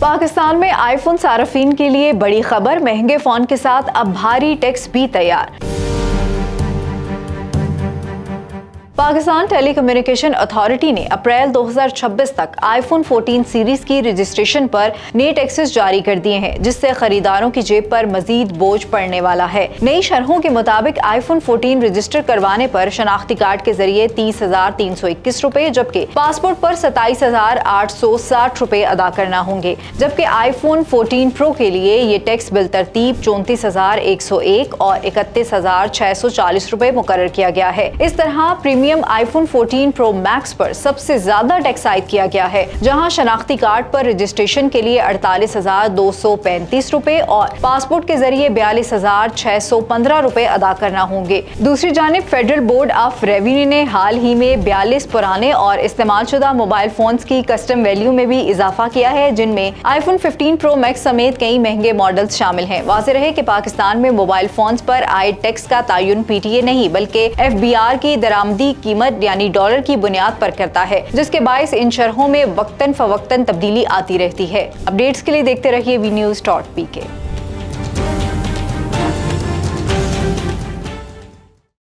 पाकिस्तान में आईफोन सार्फिन के लिए बड़ी खबर, महंगे फोन के साथ अब भारी टैक्स भी तैयार। पाकिस्तान टेली कम्युनिकेशन अथॉरिटी ने अप्रैल 2026 तक आईफोन 14 सीरीज की रजिस्ट्रेशन पर नए टैक्सेस जारी कर दिए हैं, जिससे खरीदारों की जेब पर मजीद बोझ पड़ने वाला है। नई शरहों के मुताबिक आईफोन 14 रजिस्टर करवाने पर शनाख्ती कार्ड के जरिए 30,321 रुपए, जबकि पासपोर्ट पर 27,860 रुपए अदा करना होंगे। जबकि आईफोन 14 प्रो के लिए ये टैक्स बिल तरतीब 34,101 और 31,640 रुपए मुकर्रर किया गया है। इस तरह प्रीमियम आईफोन 14 प्रो मैक्स पर सबसे ज्यादा टैक्स आयद किया गया है, जहां शनाख्ती कार्ड पर रजिस्ट्रेशन के लिए 48,235 रुपए और पासपोर्ट के जरिए 42,615 रुपए अदा करना होंगे। दूसरी जानिब फेडरल बोर्ड ऑफ रेवेन्यू ने हाल ही में 42 पुराने और इस्तेमालशुदा मोबाइल फोन्स की कस्टम वैल्यू में भी इजाफा किया है, जिनमें आईफोन 15 प्रो मैक्स समेत कई महंगे मॉडल्स शामिल हैं। वाज़ेह रहे कि पाकिस्तान में मोबाइल फोन्स पर आयद टैक्स का तयन PTA नहीं बल्कि FBR की दरामदी कीमत यानी डॉलर की बुनियाद पर करता है, जिसके बायस इन शरहों में वक्तन फवक्तन तब्दीली आती रहती है। अपडेट्स के लिए देखते रहिए VNews.pk।